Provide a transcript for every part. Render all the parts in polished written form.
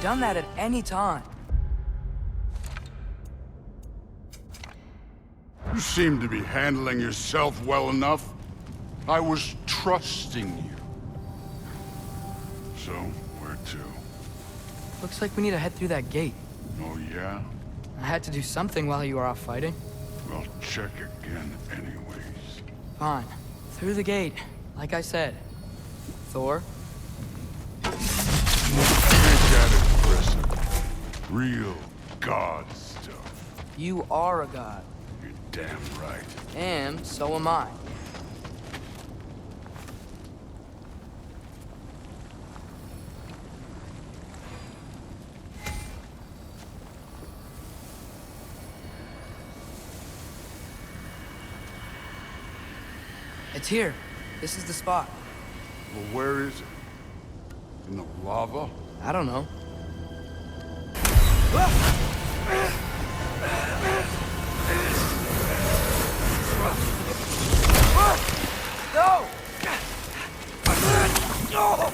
Done that at any time. You seem to be handling yourself well enough. I was trusting you. So, where to? Looks like we need to head through that gate. Oh, yeah? I had to do something while you were off fighting. Well, check again anyways. Fine. Through the gate, like I said. Thor? Real god stuff. You are a god. You're damn right. And so am I. It's here. This is the spot. Well, where is it? In the lava? I don't know. No!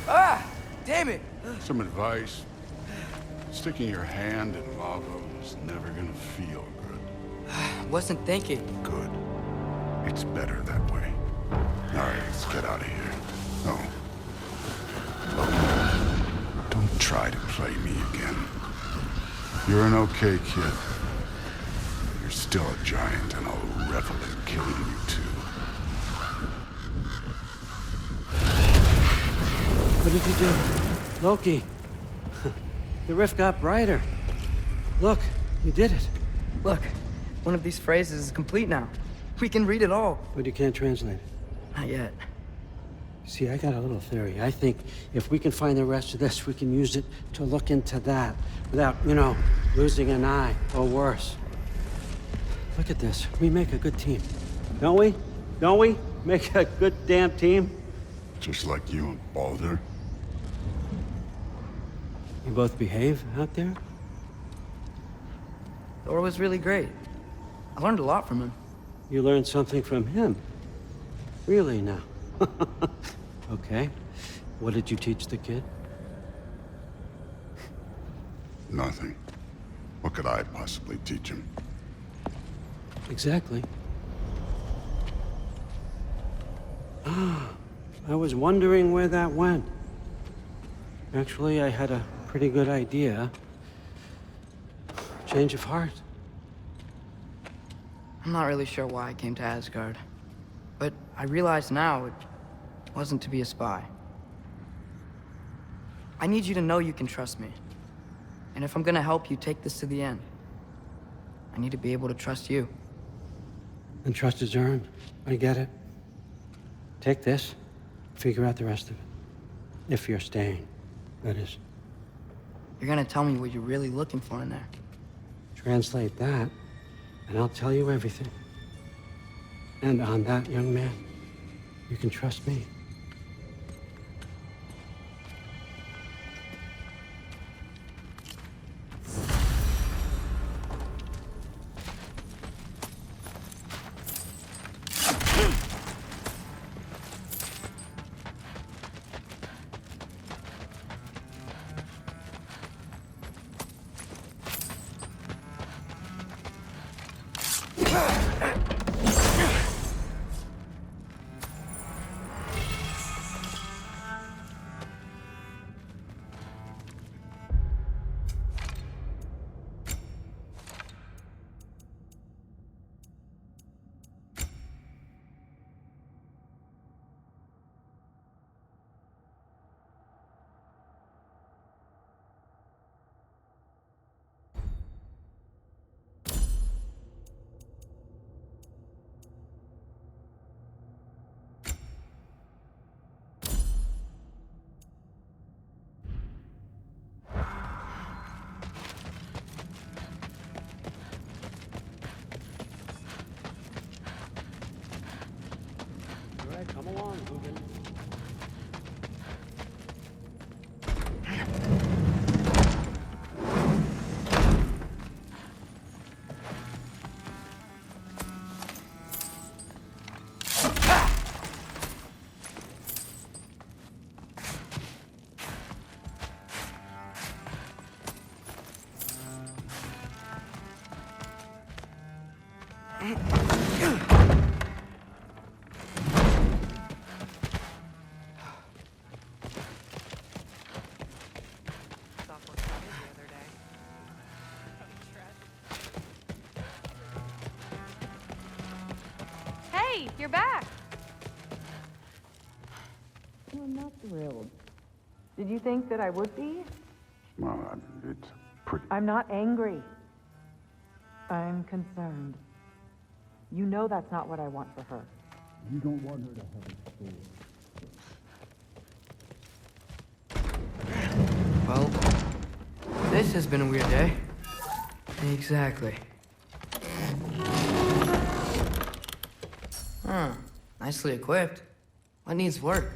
Ah! Damn it! Some advice. Sticking your hand in lava is never gonna feel good. Wasn't thinking. Good. It's better that way. Alright, let's get out of here. Oh. Don't try to play me again. You're an okay kid. You're still a giant, and I'll revel in killing you too. What did you do? Loki. The rift got brighter. Look, you did it. Look, one of these phrases is complete now. We can read it all. But you can't translate it. Not yet. See, I got a little theory. I think if we can find the rest of this, we can use it to look into that without, losing an eye or worse. Look at this. We make a good team. Don't we? Don't we? Make a good damn team? Just like you and Baldur. You both behave out there? Thor was really great. I learned a lot from him. You learned something from him? Really now? Okay. What did you teach the kid? Nothing. What could I possibly teach him? Exactly. I was wondering where that went. Actually, I had a pretty good idea. Change of heart. I'm not really sure why I came to Asgard. But I realize now it wasn't to be a spy. I need you to know you can trust me. And if I'm gonna help you take this to the end, I need to be able to trust you. And trust is earned. I get it. Take this, figure out the rest of it. If you're staying, that is. You're gonna tell me what you're really looking for in there. Translate that, and I'll tell you everything. And on that, young man, you can trust me. right, come along, Hugin. Hey, you're back. Well, I'm not thrilled. Did you think that I would be? Well, it's pretty... I'm not angry. I'm concerned. You know that's not what I want for her. You don't want her to have a sword. Well, this has been a weird day. Exactly. Huh. Nicely equipped. What needs work?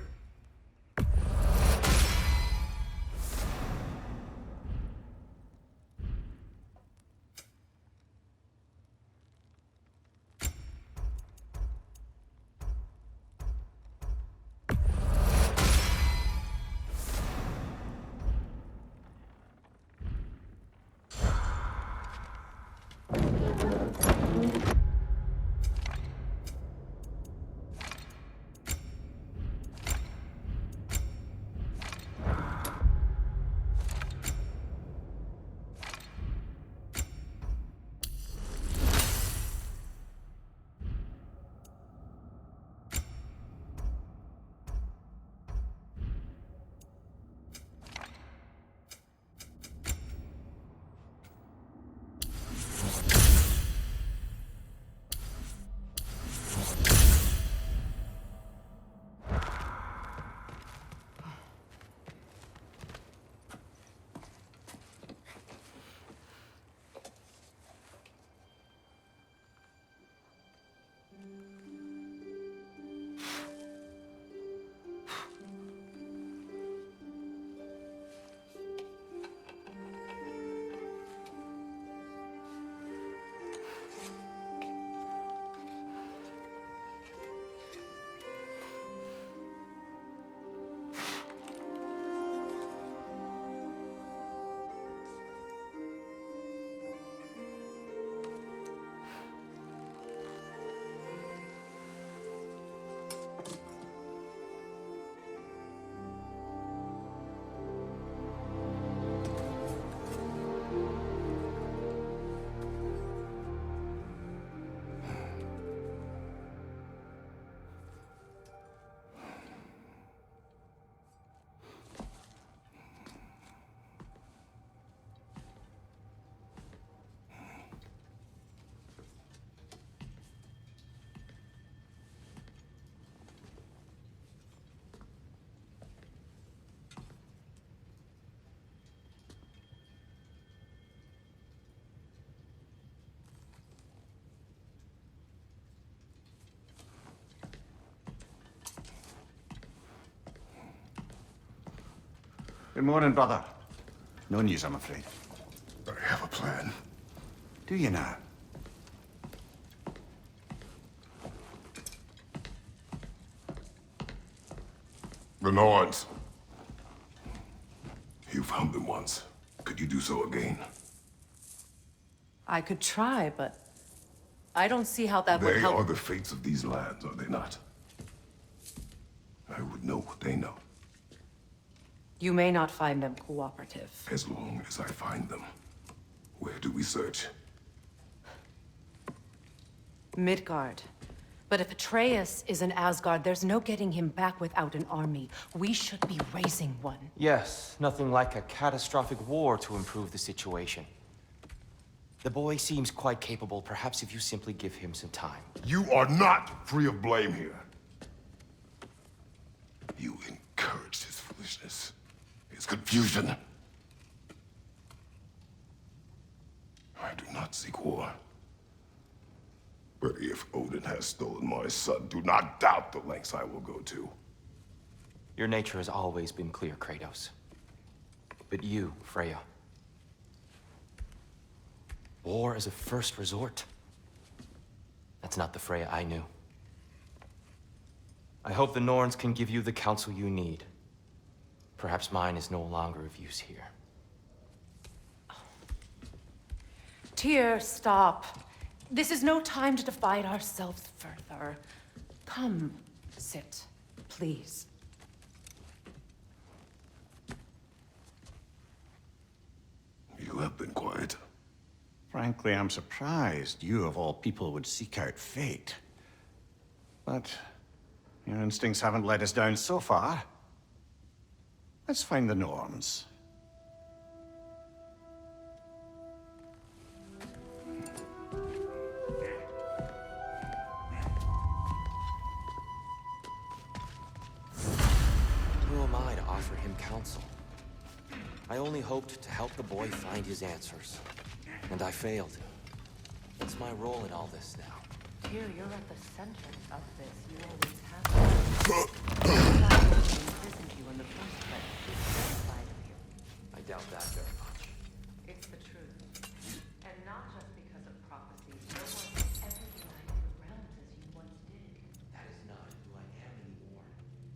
Good morning, brother. No news, I'm afraid. I have a plan. Do you now? The Norns. You found them once. Could you do so again? I could try, but I don't see how that would They help. are the fates of these lands, are they not? I would know what they know, You may not find them cooperative. as long as I find them. Where do we search? Midgard. But if Atreus is in Asgard, there's no getting him back without an army. We should be raising one. Yes, nothing like a catastrophic war to improve the situation. The boy seems quite capable. Perhaps if you simply give him some time. You are not free of blame here. You encouraged his foolishness, his confusion. I do not seek war. But if Odin has stolen my son, do not doubt the lengths I will go to. Your nature has always been clear, Kratos. But you, Freya. War as a first resort. That's not the Freya I knew. I hope the Norns can give you the counsel you need. Perhaps mine is no longer of use here. Tyr, stop. This is no time to divide ourselves further. Come, sit, please. You have been quiet. Frankly, I'm surprised you, of all people, would seek out fate. But your instincts haven't led us down so far. Let's find the Norns. Who am I to offer him counsel? I only hoped to help the boy find his answers. And I failed. What's my role in all this now? Tyr, you're at the center of this. You always have been. That's why I imprisoned you in the first place. Terrified of you. I doubt that very much. It's the truth. And not just because of prophecies. No one has ever united the realms as you once did. That is not who I am anymore.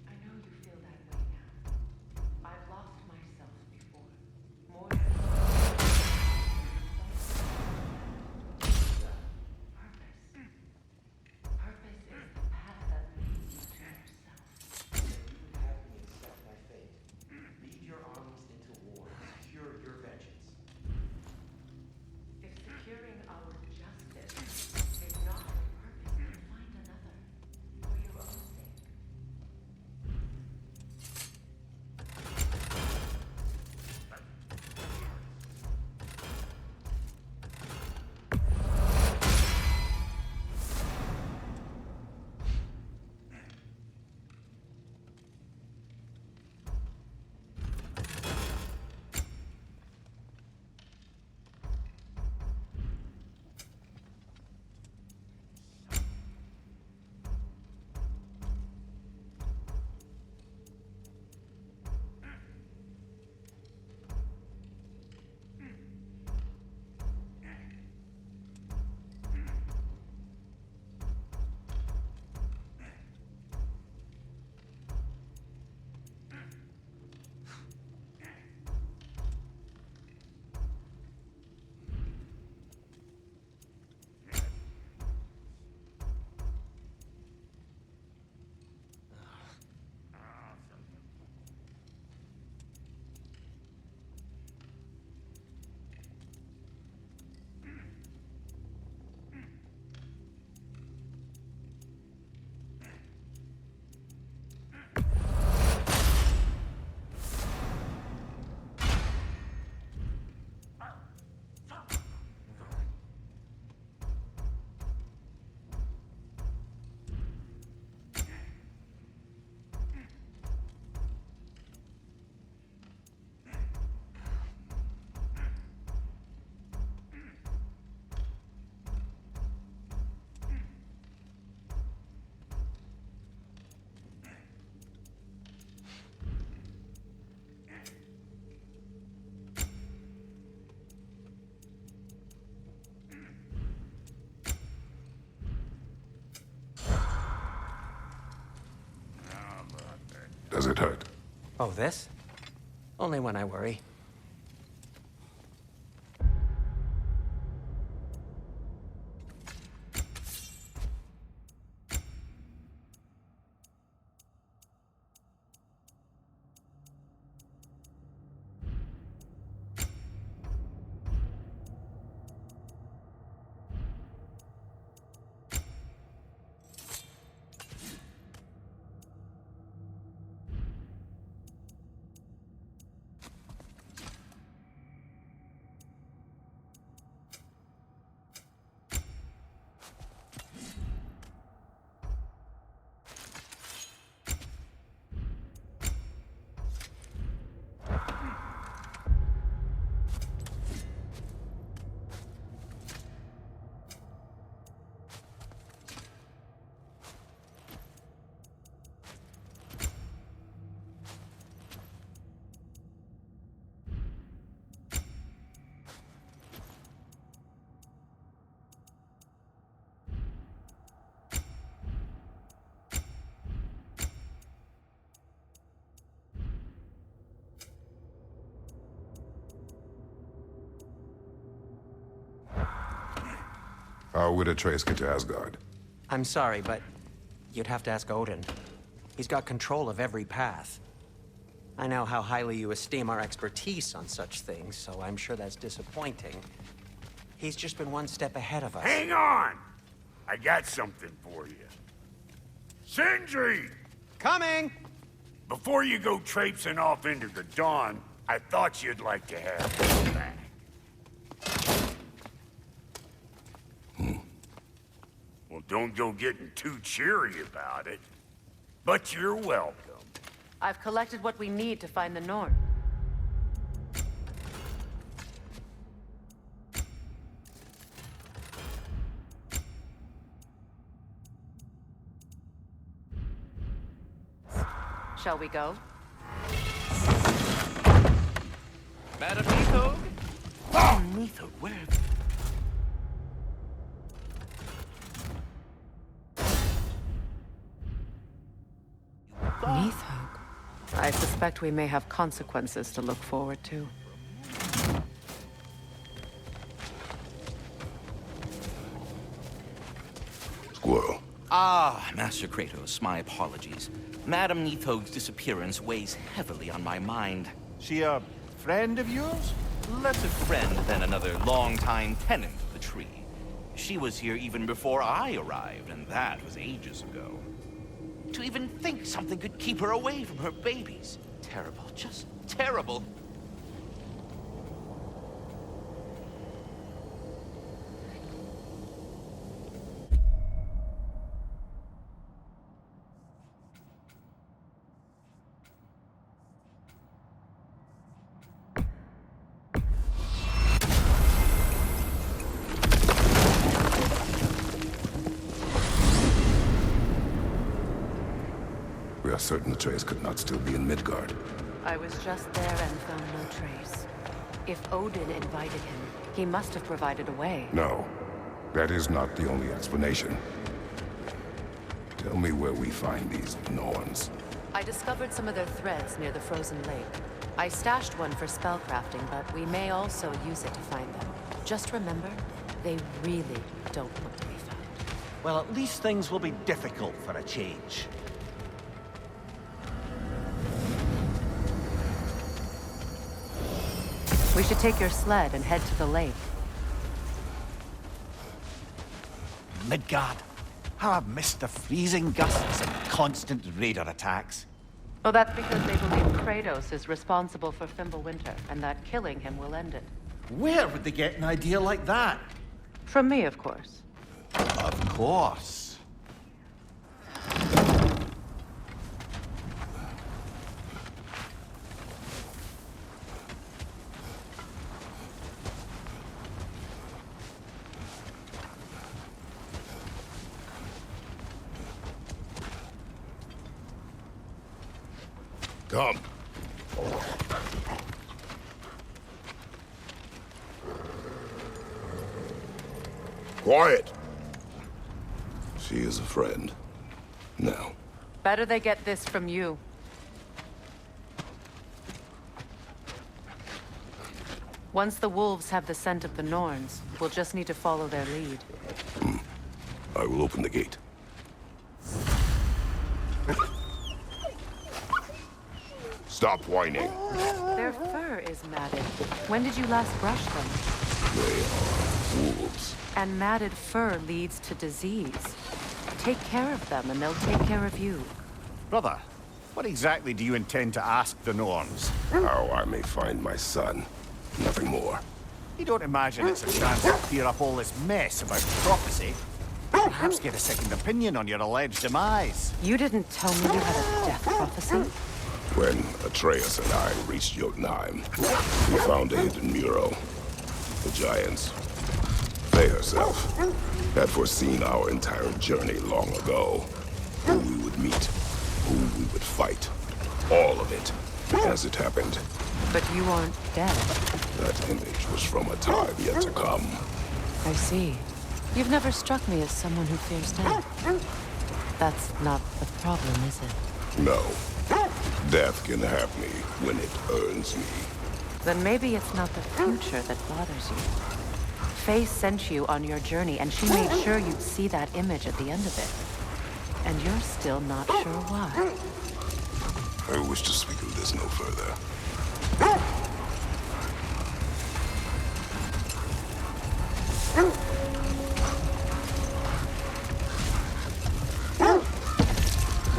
I know you feel that way now. I've lost myself before. More than Purpose is the path that leads you to yourself. You would have me accept my fate. Lead your armies into war. Secure your vengeance. If securing our justice is not your purpose, then find another. For your own sake. Does it hurt? Oh, this? Only when I worry. How would Atreus get to Asgard? I'm sorry, but you'd have to ask Odin. He's got control of every path. I know how highly you esteem our expertise on such things, so I'm sure that's disappointing. He's just been one step ahead of us. Hang on! I got something for you. Sindri! Coming! Before you go traipsing off into the dawn, I thought you'd like to have this back. Well, don't go getting too cheery about it. But you're welcome. I've collected what we need to find the Norn. Shall we go? Madam Nithog? Oh, Nithog, where? Nithog. I suspect we may have consequences to look forward to. Squirrel. Ah, Master Kratos, my apologies. Madam Nithog's disappearance weighs heavily on my mind. She a friend of yours? Less a friend than another longtime tenant of the tree. She was here even before I arrived, and that was ages ago. To even think something could keep her away from her babies. Terrible, just terrible. We are certain Atreus could not still be in Midgard. I was just there and found no trace. If Odin invited him, he must have provided a way. No, that is not the only explanation. Tell me where we find these Norns. I discovered some of their threads near the frozen lake. I stashed one for spellcrafting, but we may also use it to find them. Just remember, they really don't want to be found. Well, at least things will be difficult for a change. We should take your sled and head to the lake. Midgard. How I've missed the freezing gusts and constant raider attacks. Oh, that's because they believe Kratos is responsible for Fimbulwinter, and that killing him will end it. Where would they get an idea like that? From me, of course. Of course. Come. Quiet. She is a friend. Now. Better they get this from you. Once the wolves have the scent of the Norns, we'll just need to follow their lead. I will open the gate. Stop whining. Their fur is matted. When did you last brush them? They are wolves. And matted fur leads to disease. Take care of them, and they'll take care of you. Brother, what exactly do you intend to ask the Norns? How I may find my son. Nothing more. You don't imagine it's a chance to clear up all this mess about prophecy? Perhaps get a second opinion on your alleged demise. You didn't tell me you had a death prophecy? When Atreus and I reached Jotunheim, we found a hidden mural. The giants, they herself, had foreseen our entire journey long ago. Who we would meet, who we would fight. All of it, as it happened. But you aren't dead. That image was from a time yet to come. I see. You've never struck me as someone who fears death. That's not the problem, is it? No. Death can have me when it earns me. Then maybe it's not the future that bothers you. Faye sent you on your journey, and she made sure you'd see that image at the end of it. And you're still not sure why. I wish to speak of this no further.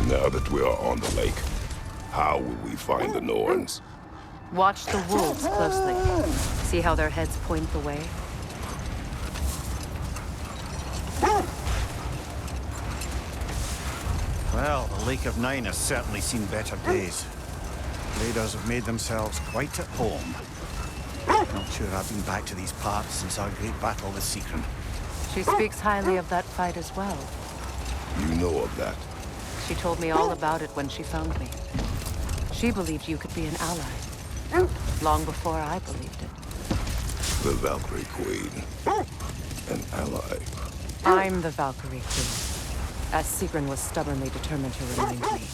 Now that we are on the lake, how will we find the Norns? Watch the wolves closely. See how their heads point the way? Well, the Lake of Nine has certainly seen better days. Raiders have made themselves quite at home. Not sure I've been back to these parts since our great battle with Seekron. She speaks highly of that fight as well. You know of that? She told me all about it when she found me. She believed you could be an ally. Long before I believed it. The Valkyrie Queen. An ally. I'm the Valkyrie Queen, as Seekron was stubbornly determined to remind me.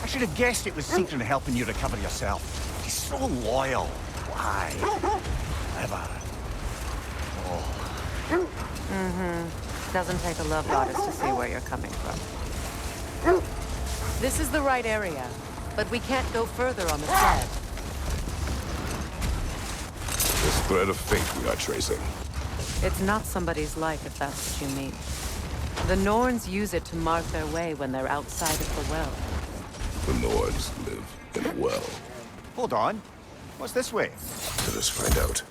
I should have guessed it was Seekron helping you recover yourself. He's so loyal. Why? Ever. Doesn't take a love goddess to see where you're coming from. This is the right area, but we can't go further on the thread. This thread of fate we are tracing. It's not somebody's life, if that's what you mean. The Norns use it to mark their way when they're outside of the well. The Norns live in a well. Hold on. What's this way? Let us find out.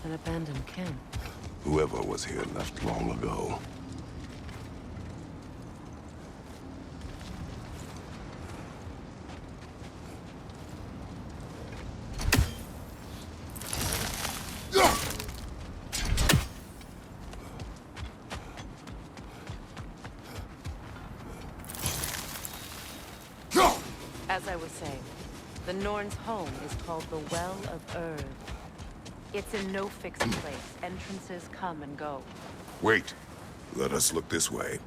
An abandoned camp. Whoever was here left long ago. As I was saying, the Norns' home is called the Well of Earth. It's in no fixed place. Entrances come and go. Wait. Let us look this way.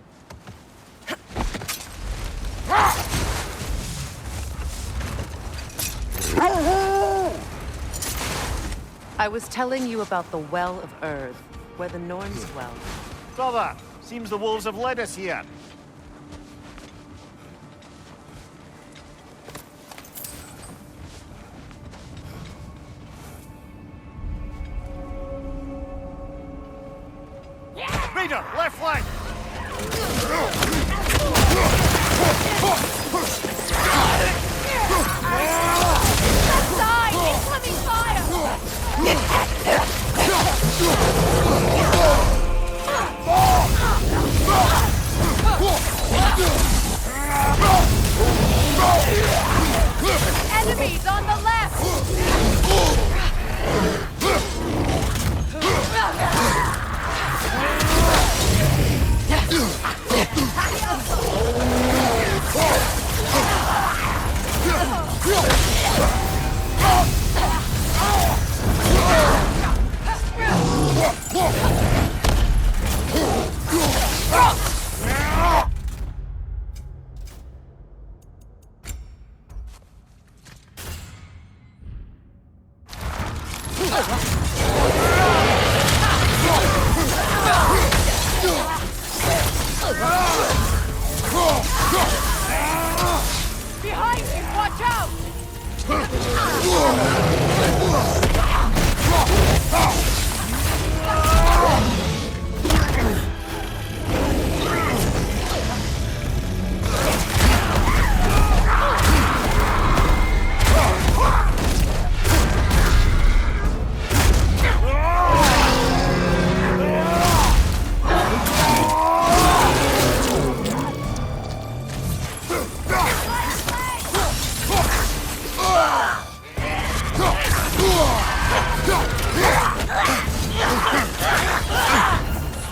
I was telling you about the Well of Earth, where the Norns dwell. Brother, seems the wolves have led us here. Raider, left flank! Side! Incoming fire! Enemies on the left! Behind you! Watch out!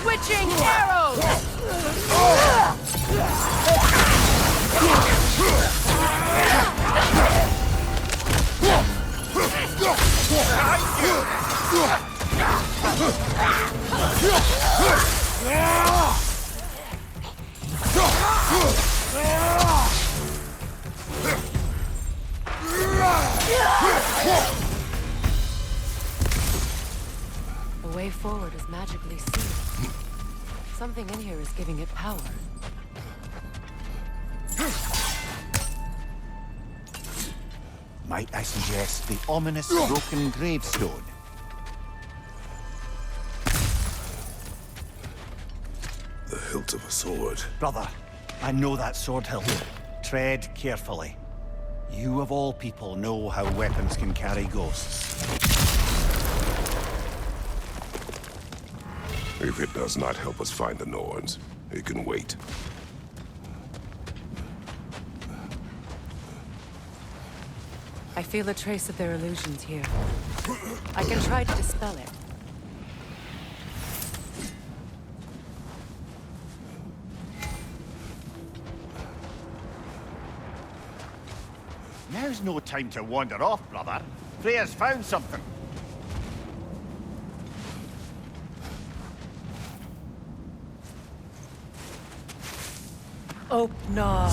Switching arrows! forward is magically sealed. Something in here is giving it power. Might I suggest the ominous broken gravestone? The hilt of a sword. Brother, I know that sword hilt. Tread carefully. You of all people know how weapons can carry ghosts. If it does not help us find the Norns, it can wait. I feel a trace of their illusions here. I can try to dispel it. Now's no time to wander off, brother. Freya's found something. Oh, no.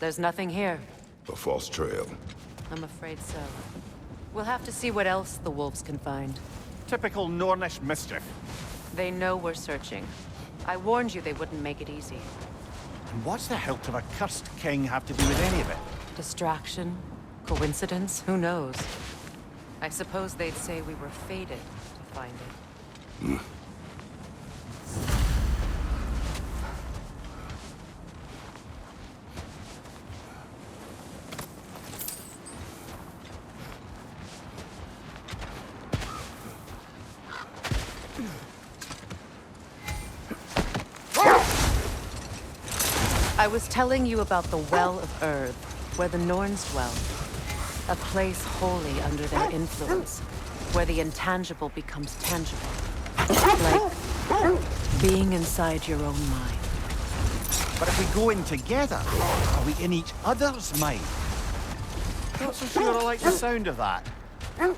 There's nothing here. A false trail. I'm afraid so. We'll have to see what else the wolves can find. Typical Nornish mischief. They know we're searching. I warned you they wouldn't make it easy. And what's the hilt of a cursed king have to do with any of it? Distraction? Coincidence? Who knows? I suppose they'd say we were fated to find it. I was telling you about the Well of Earth, where the Norns dwell. A place wholly under their influence, where the intangible becomes tangible. Like being inside your own mind. But if we go in together, are we in each other's mind? Not so sure I like the sound of that. Another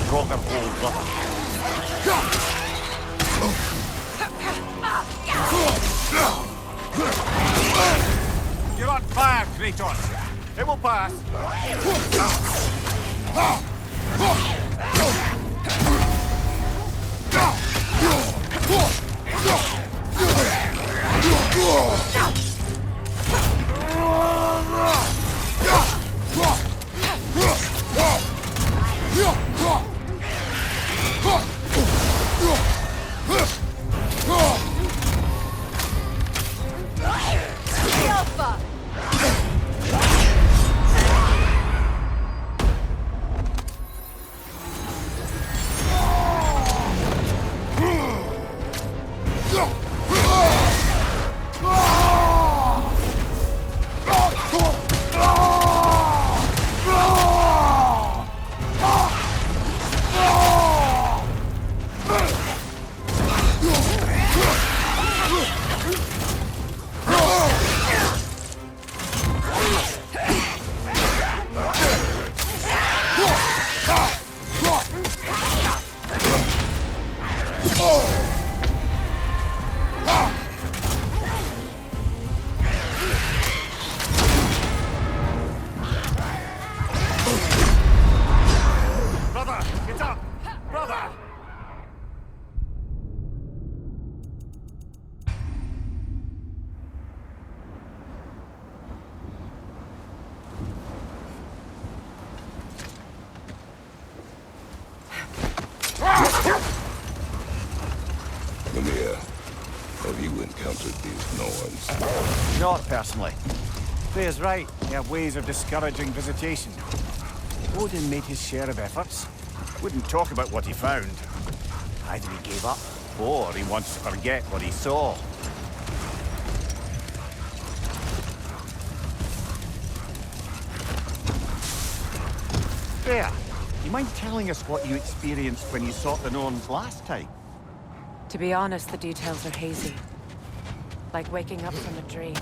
drop of old brother. You're on fire, Kratos. It will pass. Have you encountered these Norns? Not personally. Freya's right. They have ways of discouraging visitation. Odin made his share of efforts. Wouldn't talk about what he found. Either he gave up, or he wants to forget what he saw. Freya, you mind telling us what you experienced when you sought the Norns last time? To be honest, the details are hazy. Like waking up from a dream.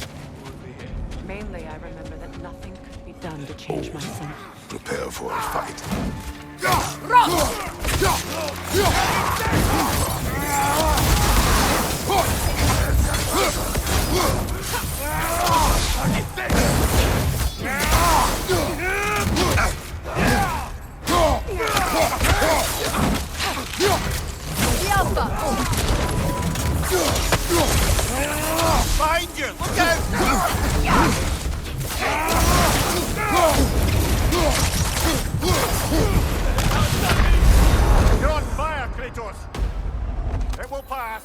Mainly, I remember that nothing could be done to change my son. Prepare for a fight. Behind you! Look out! You're on fire, Kratos! It will pass.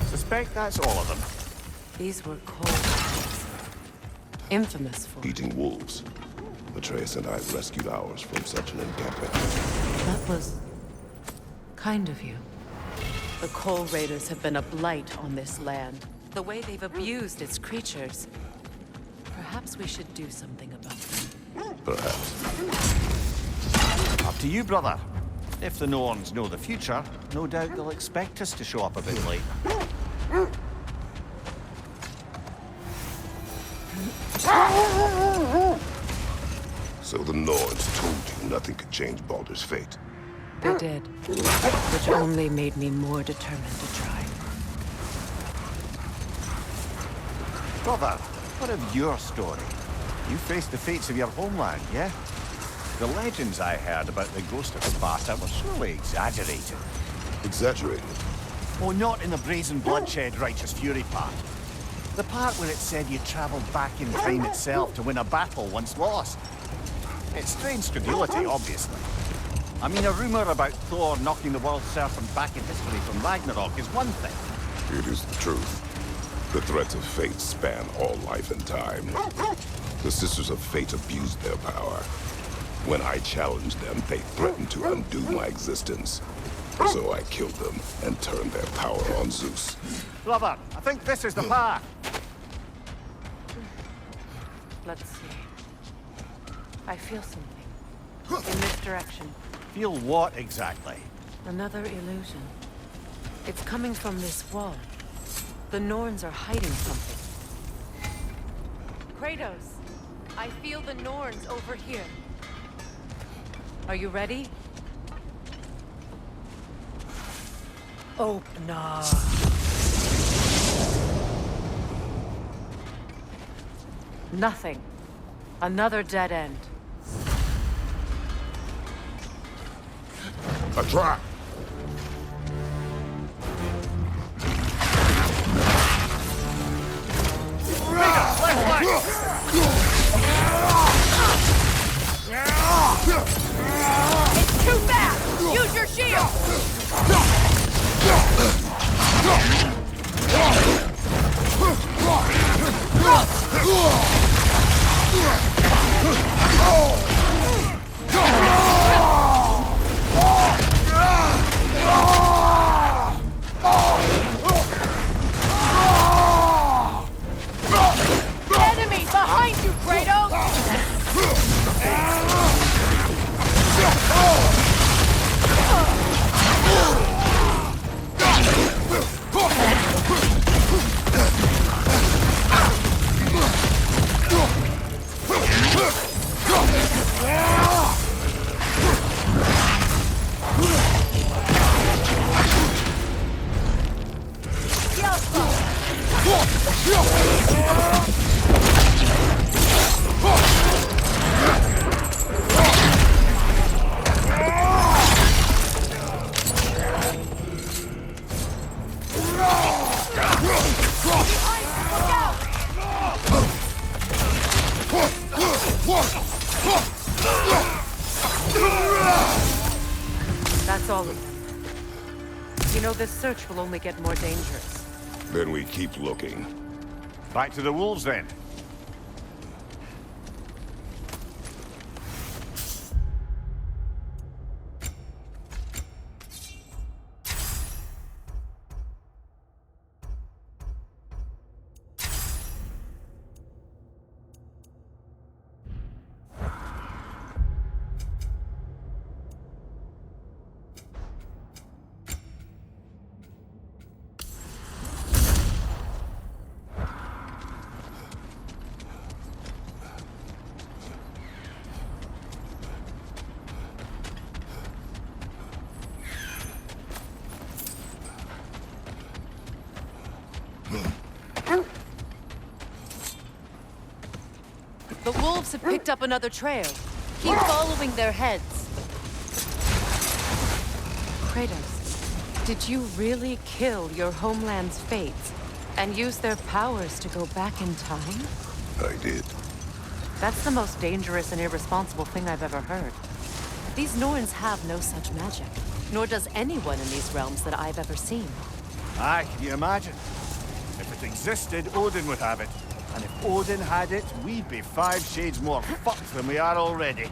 Suspect that's all of them. These were cold days. Infamous for Eating wolves. Atreus and I rescued ours from such an encampment. That was kind of you. The Coal Raiders have been a blight on this land. The way they've abused its creatures. Perhaps we should do something about them. Perhaps. Up to you, brother. If the Norns know the future, no doubt they'll expect us to show up a bit late. So the Norns told you nothing could change Baldur's fate. They did. Which only made me more determined to try. Brother, what of your story? You faced the fates of your homeland, yeah? The legends I heard about the ghost of Sparta were surely exaggerated. Exaggerated? Oh, not in the brazen bloodshed righteous fury part. The part where it said you traveled back in time itself to win a battle once lost. It's strange credulity, obviously. I mean, a rumor about Thor knocking the world serpent back in history from Ragnarok is one thing. It is the truth. The threats of fate span all life and time. The Sisters of Fate abused their power. When I challenged them, they threatened to undo my existence. So I killed them and turned their power on Zeus. Brother, I think this is the path. Let's see. I feel something. In this direction. Feel what exactly? Another illusion. It's coming from this wall. The Norns are hiding something. Kratos! I feel the Norns over here. Are you ready? Open up. Nothing. Another dead end. A trap! It's too fast! Use your shield! Enemy behind you, Kratos! That's all of them. You know, this search will only get more dangerous. Then we keep looking. Back to the wolves, then. The wolves have picked up another trail. Keep following their heads. Kratos, did you really kill your homeland's fates and use their powers to go back in time? I did. That's the most dangerous and irresponsible thing I've ever heard. These Norns have no such magic, nor does anyone in these realms that I've ever seen. Aye, can you imagine? If it existed, Odin would have it. And if Odin had it, we'd be 5 shades more fucked than we are already.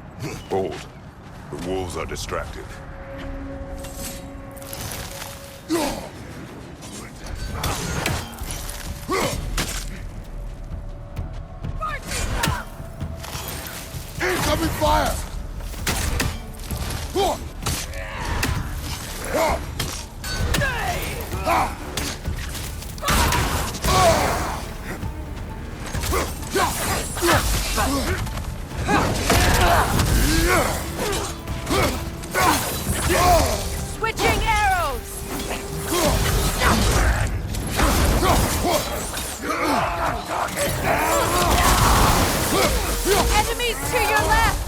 Hold. The wolves are distracted. Incoming fire! Switching arrows! Enemies to your left!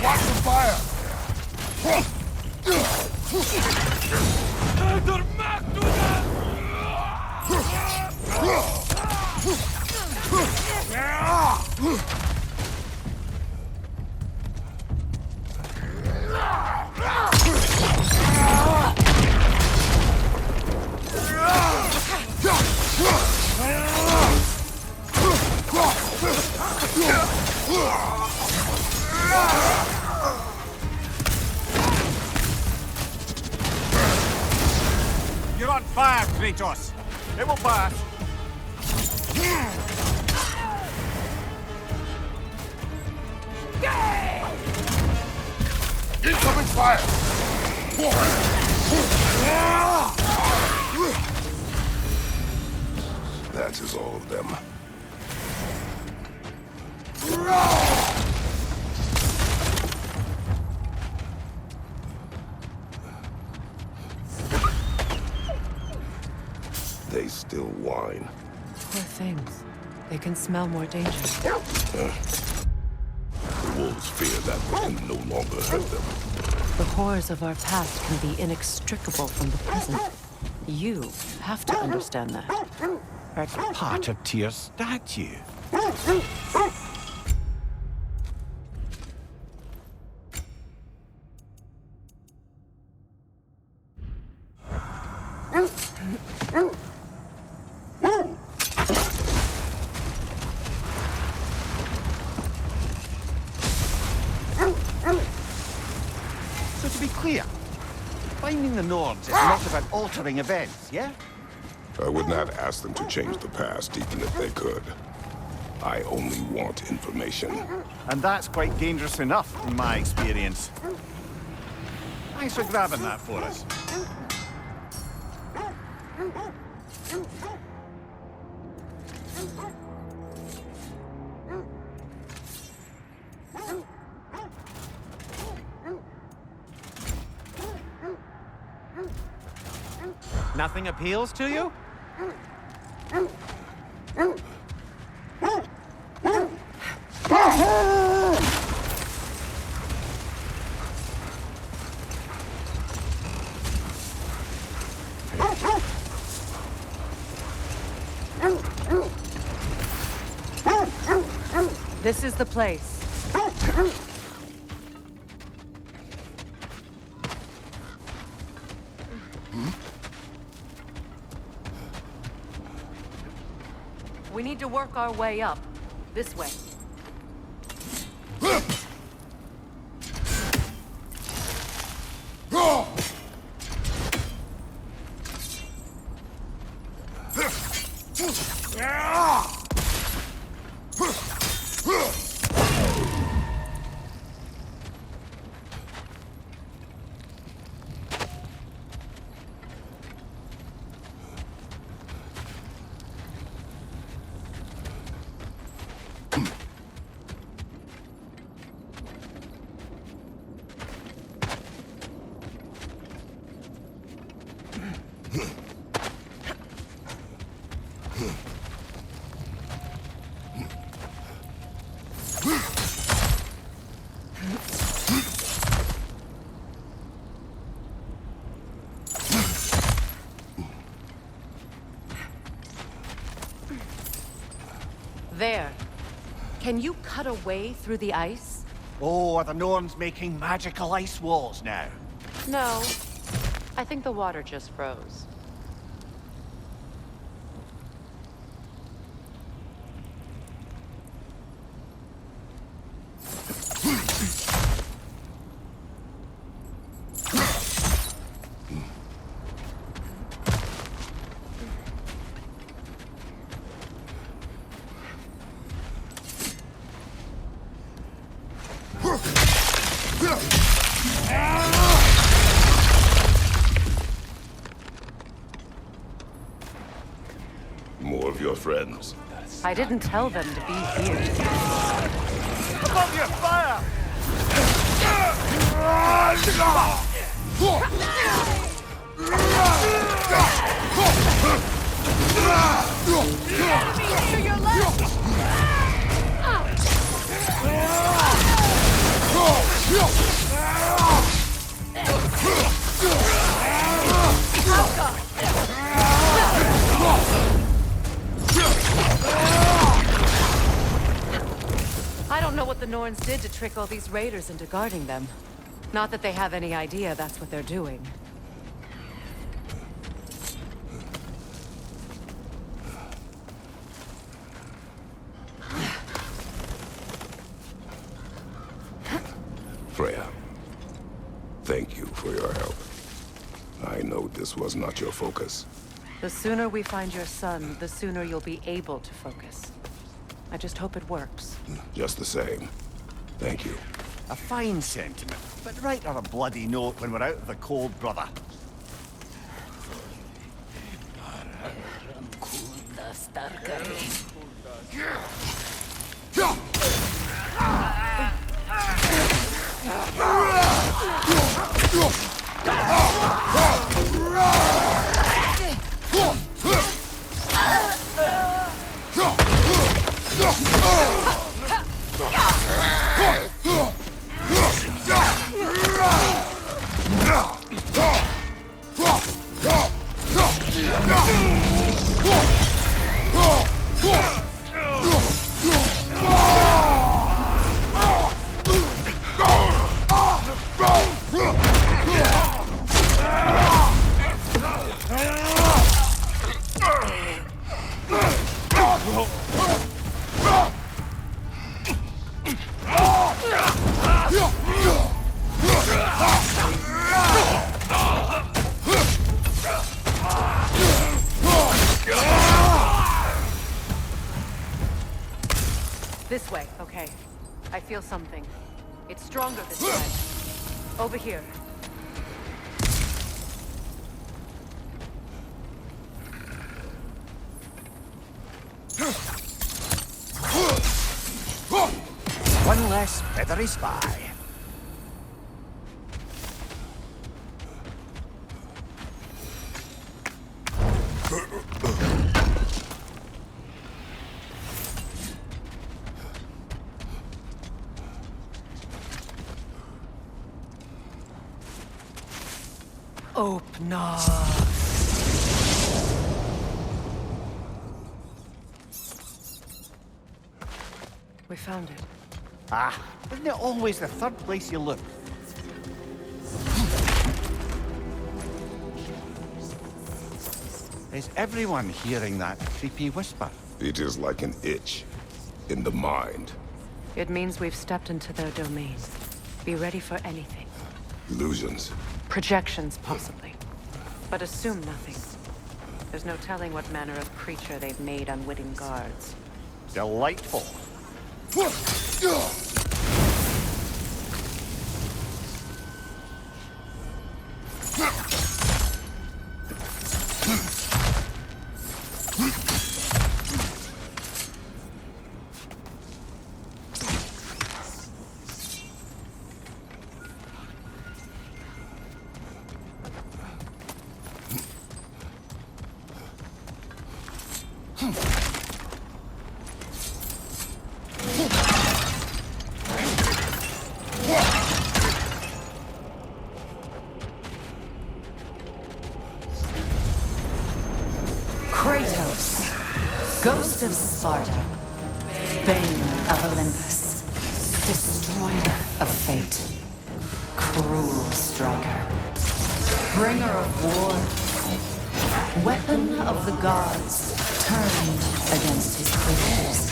Watch the fire! You're on fire, Kratos. It will pass. Incoming fire! That is all of them. They still whine. Poor things. They can smell more danger. The wolves fear that we can no longer hurt them. The horrors of our past can be inextricable from the present. You have to understand that. That's part of Tyr's statue. So to be clear, finding the Nords is not about altering events, yeah? I would not ask them to change the past, even if they could. I only want information. And that's quite dangerous enough, in my experience. Thanks for grabbing that for us. Nothing appeals to you? This is the place. We need to work our way up. This way. There. Can you cut a way through the ice? Oh, are the Norns making magical ice walls now? No. I think the water just froze. More of your friends. I didn't tell them to be here. Above your fire! I don't know what the Norns did to trick all these raiders into guarding them. Not that they have any idea that's what they're doing. Freya, thank you for your help. I know this was not your focus. The sooner we find your son, the sooner you'll be able to focus. I just hope it works. Just the same. Thank you. A fine sentiment, but write her a bloody note when we're out of the cold, brother. This way, okay. I feel something. It's stronger this way. Over here. One less feathery spy. Open up. We found it. Ah, isn't it always the third place you look? Is everyone hearing that creepy whisper? It is like an itch in the mind. It means we've stepped into their domain. Be ready for anything. Illusions. Projections, possibly. But assume nothing. There's no telling what manner of creature they've made unwitting guards. Delightful. Kratos, Ghost of Sparta. Bane of Olympus, destroyer of fate, cruel striker, bringer of war, weapon of the gods turned against his creatures.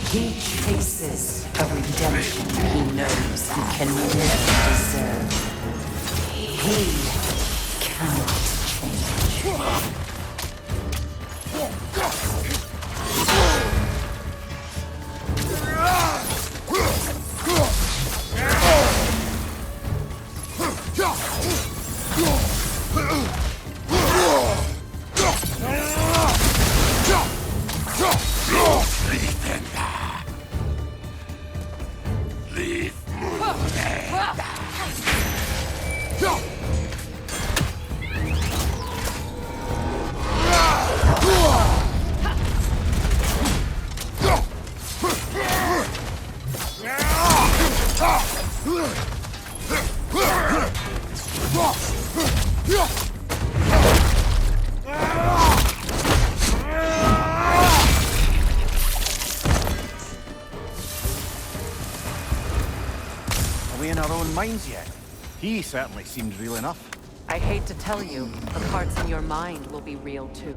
He chases a redemption he knows he can never deserve. He cannot change. Are we in our own minds yet? He certainly seemed real enough. I hate to tell you, the parts in your mind will be real too.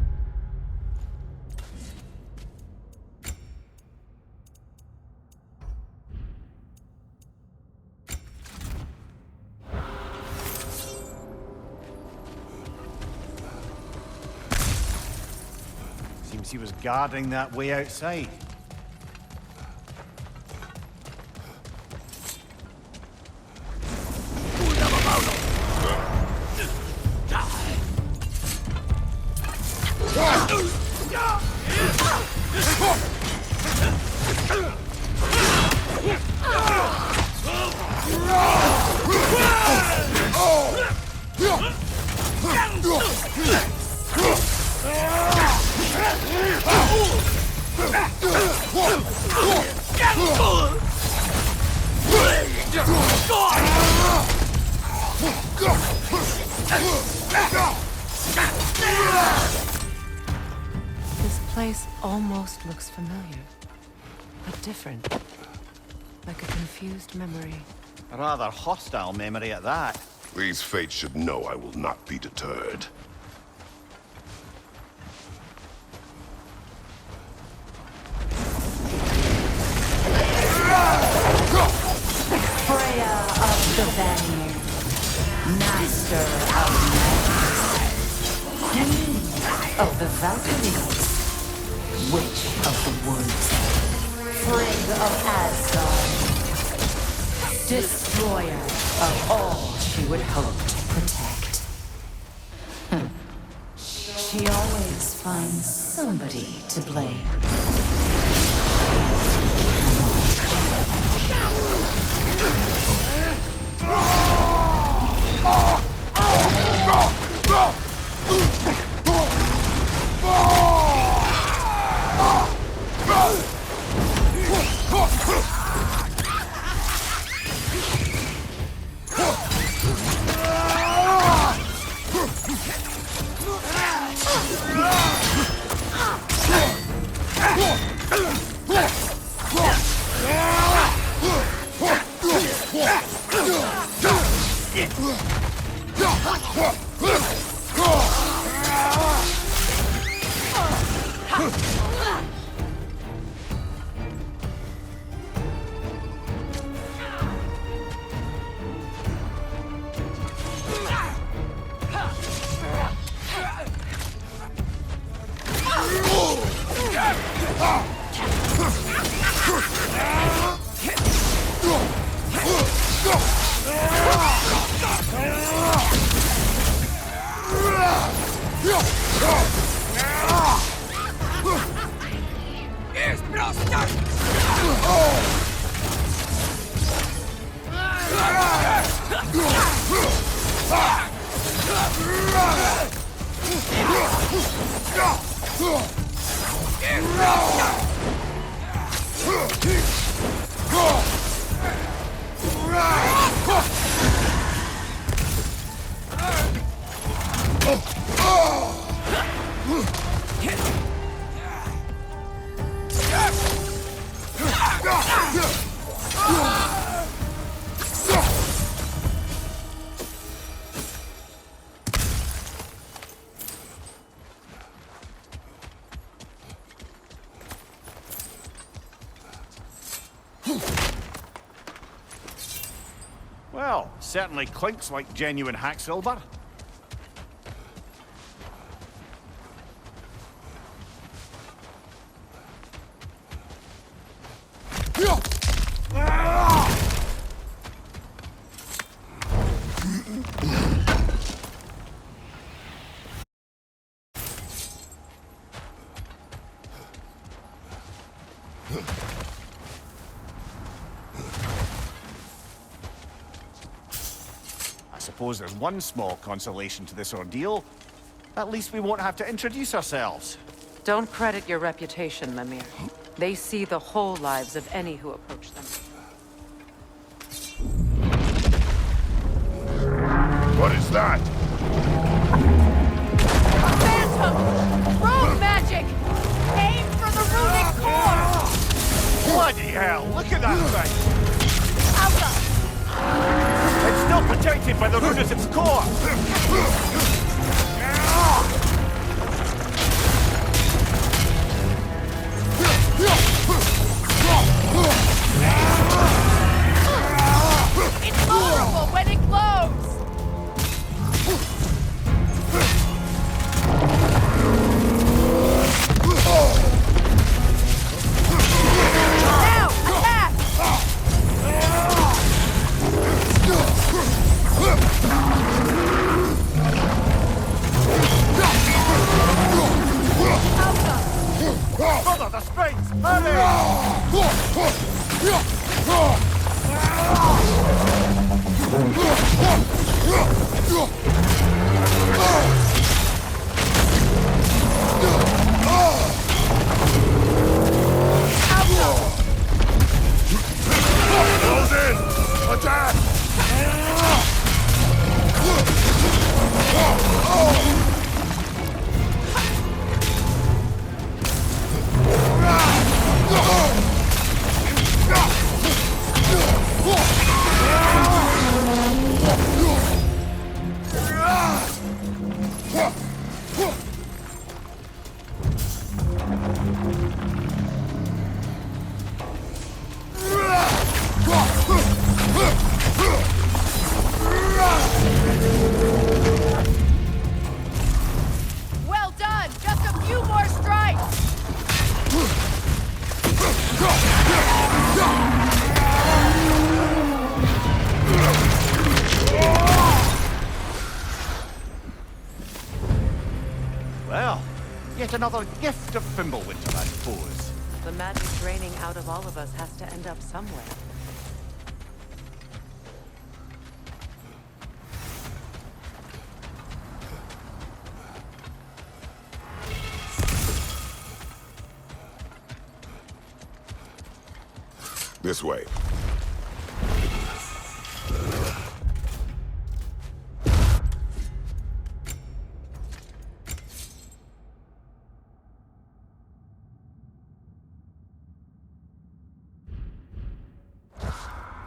Seems he was guarding that way outside. This place almost looks familiar, but different. Like a confused memory. A rather hostile memory at that. These fates should know I will not be deterred. Freya of the Vanir, master of magic, queen of the Valkyries, witch of the woods, Frigg of Asgard, destroyer of all she would hope to protect. She always finds somebody to blame. Well, certainly clinks like genuine hack silver. I suppose there's one small consolation to this ordeal. At least we won't have to introduce ourselves. Don't credit your reputation, Mimir. They see the whole lives of any who approach them. What is that? Phantom! Rogue magic! Aim for the runic core! Bloody hell, look at that thing! Alpha! It's still protected by the rune at its core! It's vulnerable when it glows! Now, attack! Follow the springs! Hurry! Close in! Attack! Well done! Just a few more strikes! Well, yet another gift of Fimbulwinter, I suppose. The magic draining out of all of us has to end up somewhere. This way.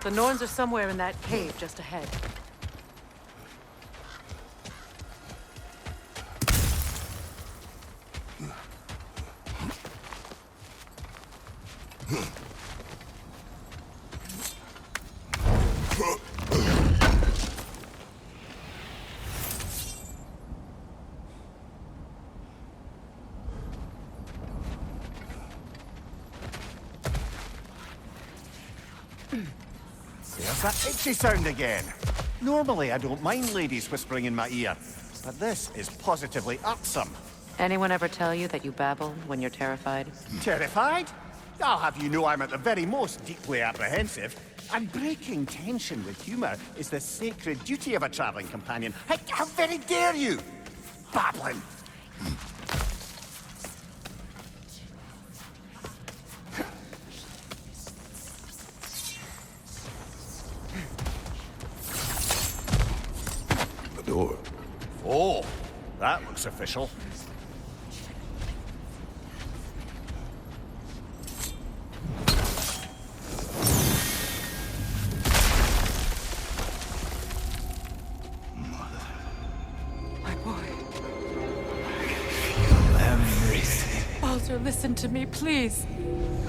The Norns are somewhere in that cave just ahead. There's that itchy sound again. Normally I don't mind ladies whispering in my ear, but this is positively irksome. Anyone ever tell you that you babble when you're terrified? Terrified? I'll have you know I'm at the very most deeply apprehensive. And breaking tension with humor is the sacred duty of a traveling companion. How very dare you? Babbling. The door. Oh, that looks official. Walter, listen to me, please.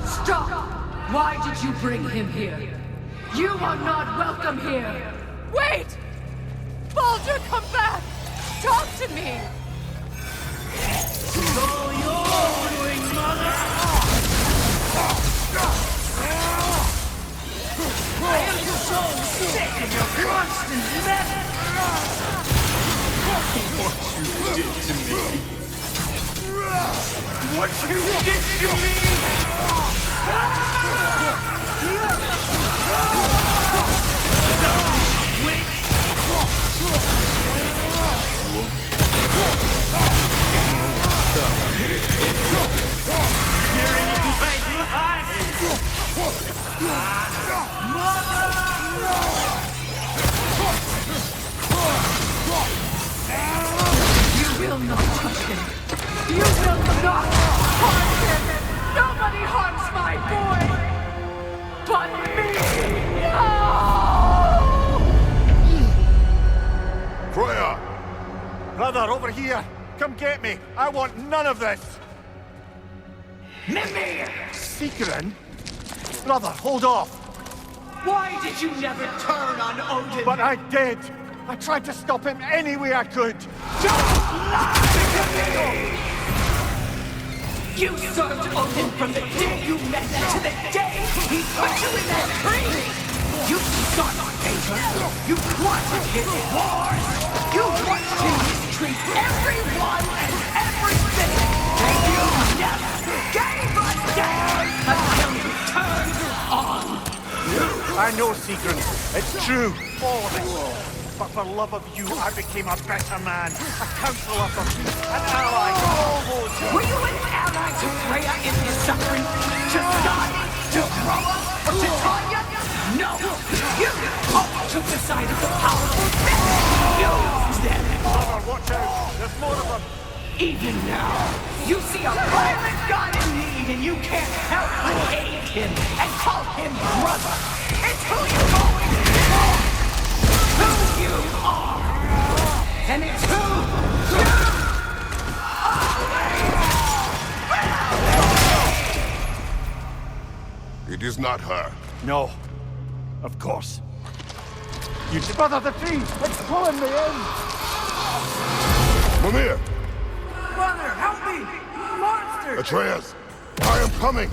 Stop! Why did you bring him here? You are not welcome here! Wait! Baldur, come back! Talk to me! It's all your doing, mother! I am so sick of your constant mess! What you did to me! What you did to me! You will not touch him. You will not harm him. Nobody harms my boy, but me. No! Freya! Brother, over here! Come get me! I want none of this! Mimir! Secret? Brother, hold off! Why did you never turn on Odin? But I did! I tried to stop him any way I could! Don't lie to me! You served Odin from the day you met to the day he put you in that tree! You sought favor! You wanted his wars! You watched him mistreat everyone and everything! And you never gave a damn until you turned on! I know, Secret. It's true. All of it. But for love of you, I became a better man. A counselor for peace. An ally. Almost. Were you an ally to Freya in his suffering? To Skadi? To Groa? Or to Tanya? No! You all took the side of the powerful men! Use them! Brother, watch out. There's more of them. Even now, you see a violent god in need and you can't help but aid him and call him brother! It's who you always are! Who you are! And it's who you always will be! It is not her. No. Of course. You... Brother, the tree! It's pulling me in! Mimir! Brother, help me! Monster! Atreus! I am coming!